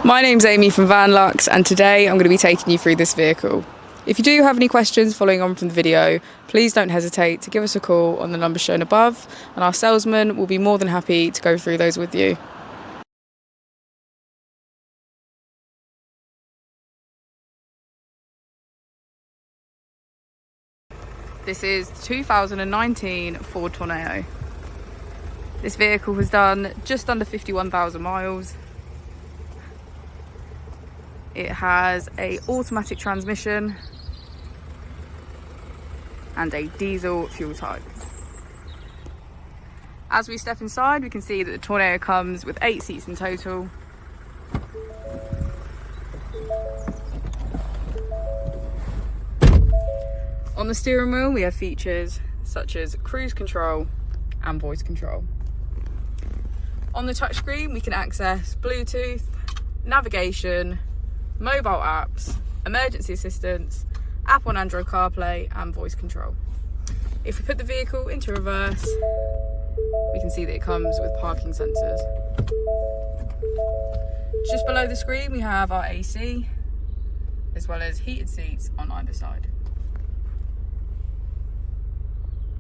My name's Amy from Vanlux, and today I'm going to be taking you through this vehicle. If you do have any questions following on from the video, please don't hesitate to give us a call on the number shown above, and our salesman will be more than happy to go through those with you. This is the 2019 Ford Tourneo. This vehicle has done just under 51,000 miles. It has an automatic transmission and a diesel fuel type. As we step inside, we can see that the Tourneo comes with 8 seats in total. On the steering wheel, we have features such as cruise control and voice control. On the touchscreen, we can access Bluetooth, navigation, mobile apps, emergency assistance, app on Android CarPlay and voice control. If we put the vehicle into reverse, we can see that it comes with parking sensors. Just below the screen, we have our AC, as well as heated seats on either side.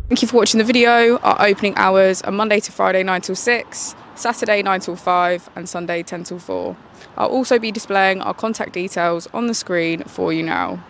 Thank you for watching the video. Our opening hours are Monday to Friday 9 till 6, Saturday 9 till 5 and Sunday 10 till 4. I'll also be displaying our contact details on the screen for you now.